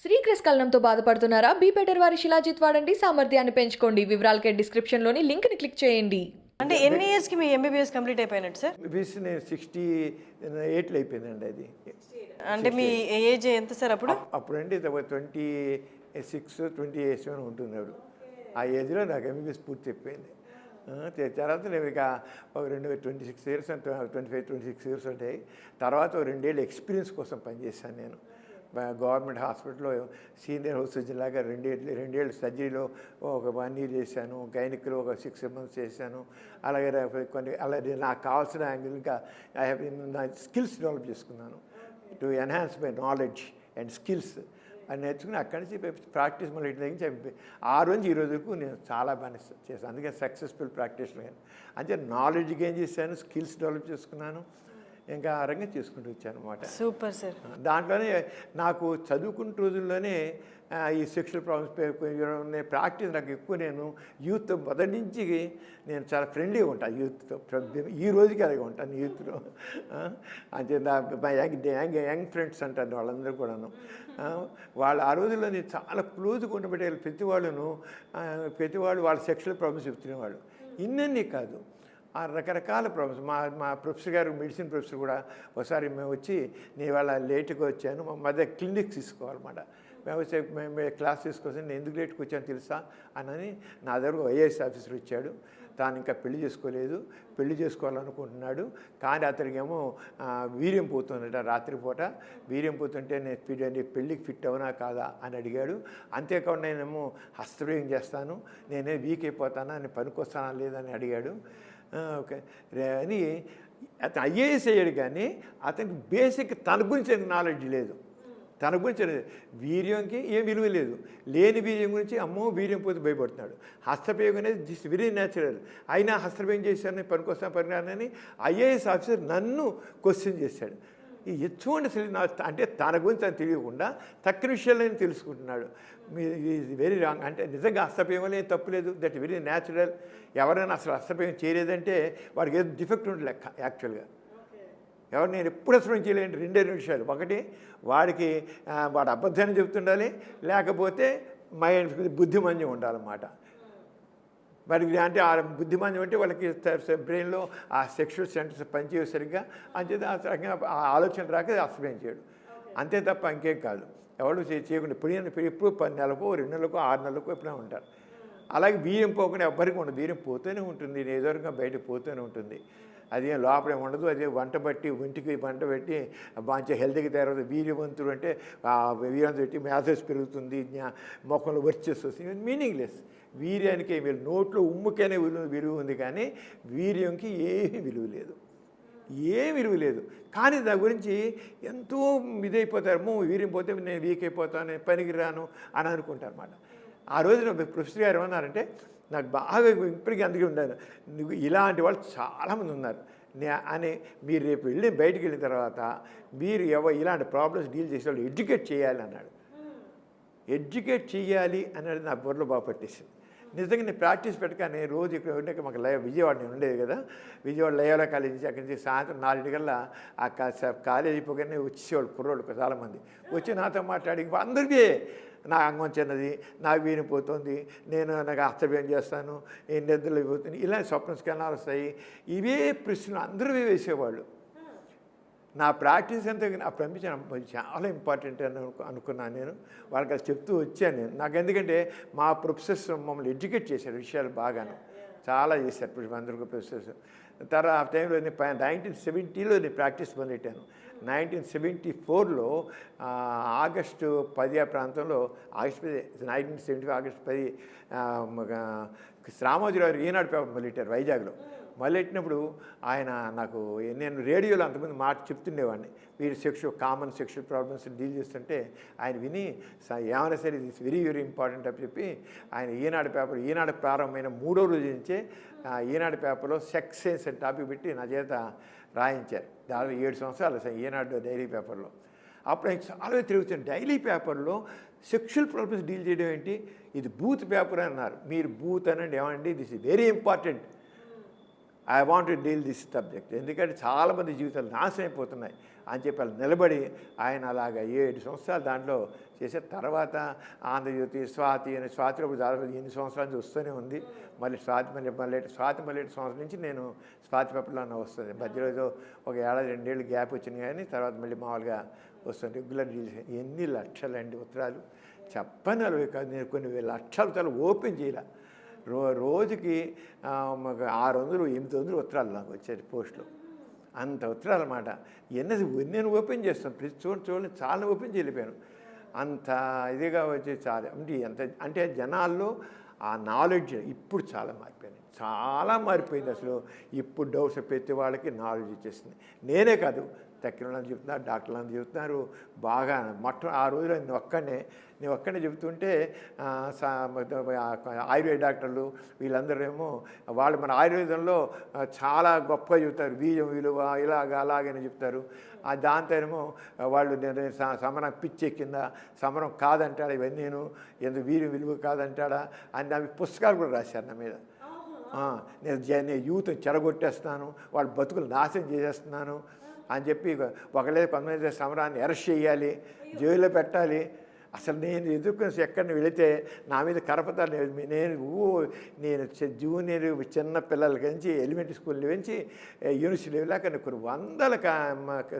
శ్రీకృష్ణకలనంతో బాధపడుతున్నారా? Be better వారి శిలాజిత్ వాడండి, సామర్థ్యాన్ని పెంచుకోండి. వివరాలకే డిస్క్రిప్షన్లోని లింక్ని క్లిక్ చేయండి. అంటే ఎన్ని ఇయర్స్కి మీ ఎంబీబీఎస్ కంప్లీట్ అయిపోయినట్టు సార్? ఎంబీబీఎస్ నేను 68లో అయిపోయిందండి అది. అంటే మీ ఏజ్ ఎంత సార్ అప్పుడు? అప్పుడండి 26-27 ఉంటుంది అప్పుడు. ఆ ఏజ్లో నాకు ఎంబీబీఎస్ పూర్తి అయిపోయింది. తర్వాత నేను ఇక ఒక 26 ఇయర్స్ 25-26 ఇయర్స్ ఉంటాయి. తర్వాత 2 ఏళ్ళు ఎక్స్పీరియన్స్ కోసం పనిచేశాను నేను గవర్నమెంట్ హాస్పిటల్లో సీనియర్ హౌస్ సర్జన్ లాగా 2 ఏళ్ళు సర్జరీలో ఒక 1 ఇయర్ చేశాను. గైనిక్లో ఒక 6 months చేశాను. అలాగే కొన్ని అలాగే నాకు కావాల్సిన యాంగిల్ ఇంకా నా స్కిల్స్ డెవలప్ చేసుకున్నాను to enhance my knowledge and skills అని నేర్చుకుని అక్కడి నుంచి ప్రాక్టీస్ మళ్ళీ ఇంటి దగ్గర ఆ రోజు ఈ రోజు వరకు నేను చాలా బాగా చేశాను. అందుకే సక్సెస్ఫుల్ ప్రాక్టీషనర్. అంటే నాలెడ్జ్ గెయిన్ చేశాను, స్కిల్స్ డెవలప్ చేసుకున్నాను, ఇంకా ఆ రంగా చేసుకుంటూ వచ్చాను అనమాట. Super sir. దాంట్లోనే నాకు చదువుకున్న రోజుల్లోనే ఈ సెక్షువల్ ప్రాబ్లమ్స్ ప్రాక్టీస్ నాకు ఎక్కువ. నేను యూత్ మొదటి నుంచి నేను చాలా ఫ్రెండ్లీగా ఉంటాను యూత్తో. ఈ రోజుకి అలాగే ఉంటాను యూత్లో. అంటే మా యంగ్ ఫ్రెండ్స్ అంటారు వాళ్ళందరూ కూడాను. వాళ్ళు ఆ రోజుల్లో నేను చాలా క్లోజ్గా ఉండబట్టే ప్రతి వాళ్ళు వాళ్ళ సెక్షువల్ ప్రాబ్లమ్స్ చెప్తునేవాళ్ళు. ఇన్నీ కాదు, ఆ రకరకాల ప్రాబ్లమ్స్. మా ప్రొఫెసర్ గారు, మెడిసిన్ ప్రొఫెసర్ కూడా ఒకసారి మేము వచ్చి నేను వాళ్ళ లేట్గా వచ్చాను, మా మధ్య క్లినిక్స్ తీసుకోవాలన్నమాట. మేము వచ్చి మేము క్లాస్ తీసుకొచ్చి నేను ఎందుకు లేట్కి వచ్చాను తెలుసా అని నా దగ్గర ఐఏఎస్ ఆఫీసర్ వచ్చాడు. తాను ఇంకా పెళ్లి చేసుకోలేదు, పెళ్లి చేసుకోవాలనుకుంటున్నాడు. కానీ అతనికేమో వీర్యం పోతుందట రాత్రిపూట. వీర్యం పోతుంటే నేను పెళ్ళికి ఫిట్ అవునా కాదా అని అడిగాడు. అంతేకాకుండా నేనేమో హస్తప్రయోగం చేస్తాను, నేనే వీక్ అయిపోతానా, నేను పనికొస్తానా లేదని అడిగాడు. ఓకే అని అతను ఐఏఎస్ అయ్యాడు, కానీ అతనికి బేసిక్ తన గురించి నాలెడ్జ్ లేదు. తన గురించి వీర్యంకి ఏం విలువ లేదు. లేని వీర్యం గురించి అమ్మో వీర్యం పోతే భయపడుతున్నాడు. హస్తప్రయోగం అనేది దిస్ వెరీ న్యాచురల్. అయినా హస్తప్రయోగం చేశానని పనికొస్తాను పనిరానని ఐఏఎస్ ఆఫీసర్ నన్ను క్వశ్చన్ చేశాడు. ఈ ఎటువంటి అంటే తన గురించి తను తెలియకుండా తక్కువ విషయాలని తెలుసుకుంటున్నాడు. Very wrong. అంటే నిజంగా హస్తప్రయోగంలో ఏం తప్పు లేదు, దట్ వెరీ న్యాచురల్. ఎవరైనా అసలు హస్తప్రయోగం చేయలేదంటే వాడికి ఏదో డిఫెక్ట్ ఉండే లెక్క యాక్చువల్గా. ఎవరు నేను ఎప్పుడు హస్తప్రయోగం చేయలేండి 2 విషయాలు. ఒకటి వాడు అబద్ధాన్ని చెప్తుండాలి, లేకపోతే బుద్ధిమాంద్యం ఉండాలన్నమాట. వారికి అంటే ఆ బుద్ధిమాంద్యం అంటే వాళ్ళకి బ్రెయిన్లో ఆ సెక్షువల్ సెంటర్స్ పనిచేయ సరిగ్గా అంచేది ఆ ఆలోచన రాక హస్తప్రయోగం చేయడు, అంతే తప్ప ఇంకేం కాదు. ఎవరు చేయకుండా ఎప్పుడు 10 నెలలకు 2 నెలలకు 6 నెలలకు ఎప్పుడైనా ఉంటారు. అలాగే వీర్యం పోకుండా ఎవ్వరికి ఉండదు. వీర్యం పోతూనే ఉంటుంది, ఏదో రకంగా బయటకు పోతూనే ఉంటుంది. అదేం లోపలే ఉండదు. అదే ఒంటికి వంట పెట్టి మంచి హెల్తీగా తయారవుతుంది. వీర్యవంతుడు అంటే వీర్యవంతుడు పెట్టి మ్యాథస్ పెరుగుతుంది, మొక్కలు వర్చెస్ వస్తుంది. మీనింగ్లెస్. వీర్యానికి నోట్లో ఉమ్ముకైనా విలువ ఉంది, కానీ వీర్యంకి ఏమీ విలువ లేదు, ఏం విలువ లేదు. కానీ దాని గురించి ఎంతో ఇదైపోతారు. వీర్యం పోతే నేను వీక్ అయిపోతాను, నేను పనికి రాను అని అనుకుంటారు అన్నమాట. ఆ రోజున ప్రొఫెసర్ గారు ఏమన్నారంటే, నాకు బాగా ఇప్పటికీ అందుకే ఉండాలి, నువ్వు ఇలాంటి వాళ్ళు చాలామంది ఉన్నారు అని. మీరు రేపు బయటికి వెళ్ళిన తర్వాత మీరు ఇలాంటి ప్రాబ్లమ్స్ డీల్ చేసే వాళ్ళు ఎడ్యుకేట్ చేయాలి అన్నాడు. ఎడ్యుకేట్ చేయాలి అనేది నా బుర్రలో బాగా పట్టేసింది. నిజంగా నేను ప్రాక్టీస్ పెట్టగానే రోజు ఇక్కడ ఉండే మాకు విజయవాడ నేను ఉండేది కదా, విజయవాడ లయోలా కాలేజీ నుంచి అక్కడి నుంచి సాయంత్రం 4 గంటల ఆ కాలేజీ అయిపోగానే వచ్చేవాళ్ళు కుర్రోళ్ళు చాలామంది వచ్చి నాతో మాట్లాడి అందరికీ నా అంగం చిన్నది, నాకు వీరిపోతుంది, నాకు హస్తవ్యం చేస్తాను, నిద్రలు పోతుంది, ఇలా స్వప్న స్కన్నాలు వస్తాయి, ఇవే ప్రశ్నలు అందరూ వేసేవాళ్ళు. నా ప్రాక్టీస్ అంతా పంపించాను చాలా ఇంపార్టెంట్ అని అనుకున్నాను నేను. వాళ్ళకి అది చెప్తూ వచ్చాను నేను. నాకు ఎందుకంటే మా ప్రొఫెసర్స్ మమ్మల్ని ఎడ్యుకేట్ చేశారు, విషయాలు బాగాను చాలా చేశారు అందరూ ప్రొఫెసర్స్. తర్వాత ఆ టైంలో 1970లో నేను ప్రాక్టీస్ మొదలెట్టాను. 1974లో ఆగస్టు 10 ప్రాంతంలో, ఆగస్టు 10 1975 ఆగస్టు 10 రామోజీరావు ఈనాడు పేపర్ మొదలెట్టారు వైజాగ్లో. మొదలెట్టినప్పుడు ఆయన నాకు నేను రేడియోలో అంతమంది మాట చెప్తుండేవాడిని, వీరు కామన్ సెక్షువల్ ప్రాబ్లమ్స్ డీల్ చేస్తుంటే ఆయన విని ఏమైనా సరే ఇట్స్ వెరీ వెరీ ఇంపార్టెంట్ అని చెప్పి ఆయన ఈనాడు ప్రారంభమైన 3వ రోజు నుంచే ఈనాడు పేపర్లో సెక్స్ సెన్స్ అని టాపిక్ పెట్టి నా చేత రాయించారు. దాదాపు 7 సంవత్సరాలు ఈనాడు డైలీ పేపర్లో. అప్పుడు ఆయన చాలా తిరుగుతుంది. డైలీ పేపర్లో సెక్షువల్ ప్రాబ్లమ్స్ డీల్ చేయడం ఏంటి, ఇది బూత్ పేపర్ అన్నారు. మీరు బూత్ అనండి, ఏమండి this is very important I want to deal this subject, ఎందుకంటే చాలామంది జీవితాలు నాశనం అయిపోతున్నాయి అని చెప్పి వాళ్ళు నిలబడి ఆయన అలాగా 7 సంవత్సరాలు దాంట్లో చేసే తర్వాత ఆంధ్రజ్యోతి, స్వాతి అని స్వాతిలో ఇప్పుడు దాదాపు 8 సంవత్సరాల నుంచి వస్తూనే ఉంది. మళ్ళీ స్వాతి మళ్ళీ సంవత్సరం నుంచి నేను స్వాతి పేపర్లో వస్తుంది. మధ్యలో ఏదో ఒక 1-2 ఏళ్ళు గ్యాప్ వచ్చింది, కానీ తర్వాత మళ్ళీ మామూలుగా వస్తుంది రెగ్యులర్ డీల్స్. ఎన్ని లక్షలండి ఉత్తరాలు చెప్పని అవి కాదు, నేను కొన్ని లక్షల ఉత్తరాలు ఓపెన్ చేయాల. రోజుకి 600, 800 ఉత్తరాలు నాకు వచ్చేది పోస్టులు, అంత ఉత్తరాలు అన్నమాట. ఎన్నది నేను ఓపెన్ చేస్తాను, ప్రతి చూడండి చాలా ఓపెన్ చేయలేకపోయాను. అంత ఇదిగా వచ్చి చాలా అంటే జనాల్లో ఆ నాలెడ్జ్ ఇప్పుడు చాలా మారిపోయింది, చాలా మారిపోయింది అసలు. ఇప్పుడు డౌట్స్ ప్రతి వాళ్ళకి నాలెడ్జ్ ఇచ్చేసింది. నేనే కాదు, తక్కిన చెప్తున్నారు, డాక్టర్లను చెబుతున్నారు బాగా. ఆ రోజులో నేను ఒక్కనే చెబుతుంటే ఆయుర్వేద డాక్టర్లు వీళ్ళందరూ ఏమో వాళ్ళు మన ఆయుర్వేదంలో చాలా గొప్పగా చెబుతారు, బీజం విలువ అలాగని చెప్తారు. దాంతో ఏమో వాళ్ళు సమరం పిచ్చెక్కిందా, సమరం కాదంటాడా, ఇవన్నీ నేను ఎందుకు వీర్యం విలువ కాదంటాడా అని అవి పుస్తకాలు కూడా రాశారు నా మీద. నేను యూత్ చెడగొట్టేస్తున్నాను, వాళ్ళ బతుకులు నాశనం చేసేస్తున్నాను అని చెప్పి ఒకళ్ళే కొంతమంది సమరాన్ని అరెస్ట్ చేయాలి, జైల్లో పెట్టాలి. అసలు నేను ఎదుర్కొని ఎక్కడిని వెళితే నా మీద కరపతాలు. నేను జూనియర్ చిన్న పిల్లలకి నుంచి ఎలిమెంటరీ స్కూల్ నుంచి యూనివర్సిటీ లెవెల్ కొన్ని వందల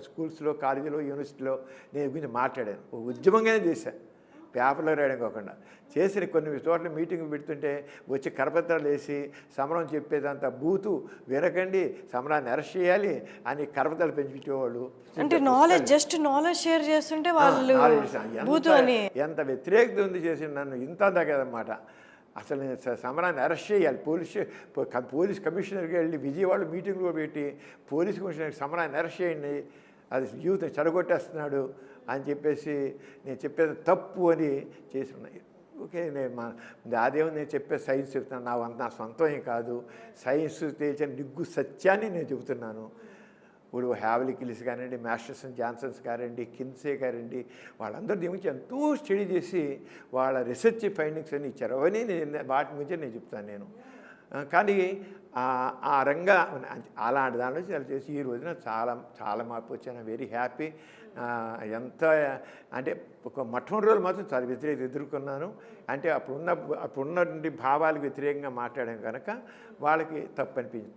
స్కూల్స్లో, కాలేజీలో, యూనివర్సిటీలో నేను గురించి మాట్లాడాను. ఉద్యమంగానే చేశాను, పేపర్లో రాయడం కాకుండా. చేసిన కొన్ని చోట్ల మీటింగ్ పెడుతుంటే వచ్చి కరపత్రాలు వేసి సమరం చెప్పేదంతా బూతు వినకండి, సమరాన్ని అరెస్ట్ చేయాలి అని కరపత్రాలు పెంచుకునేవాళ్ళు. అంటే జస్ట్ నాలెడ్జ్ షేర్ చేస్తుంటే వాళ్ళు బూతు అని ఎంత వ్యతిరేకత ఉంది చేసి నన్ను ఇంత కదన్నమాట. అసలు నేను సమరాన్ని అరెస్ట్ చేయాలి, పోలీస్ కమిషనర్కి వెళ్ళి విజయవాడ మీటింగ్లో పెట్టి పోలీస్ కమిషనర్కి సమరాన్ని అరెస్ట్ చేయండి, అది యూత్ చెడగొట్టేస్తున్నాడు అని చెప్పేసి నేను చెప్పేది తప్పు అని చేసి ఉన్నాయి. ఓకే, అదేమో నేను చెప్పే సైన్స్ చెప్తున్నాను, నా సొంతం ఏం కాదు. సైన్స్ తేల్చిన నిగ్గు సత్యాన్ని నేను చెబుతున్నాను. ఇప్పుడు హ్యావ్లీ కిల్స్ కానివ్వండి, మాస్టర్సన్ జాన్సన్స్ కానివ్వండి, కిన్సే కానివ్వండి, వాళ్ళందరి గురించి ఎంతో స్టడీ చేసి వాళ్ళ రీసెర్చ్ ఫైండింగ్స్ అన్నీ ఇచ్చారు. అవన్నీ వాటి గురించి నేను చెప్తాను నేను. కానీ ఆ రంగా అలాంటి దాని నుంచి అలా చేసి ఈ రోజున చాలా చాలా మార్పు వచ్చాను. Very happy. ఎంత అంటే ఒక మొట్టమొదటి రోజులు మాత్రం చాలా వ్యతిరేకత ఎదుర్కొన్నాను. అంటే అప్పుడున్నటువంటి భావాలకు వ్యతిరేకంగా మాట్లాడాను కనుక వాళ్ళకి తప్పు అనిపించింది.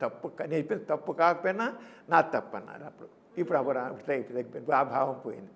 నేను చెప్పింది తప్పు కాకపోయినా నా తప్పు అన్నారు అప్పుడు. ఇప్పుడు ఆ భావం పోయింది.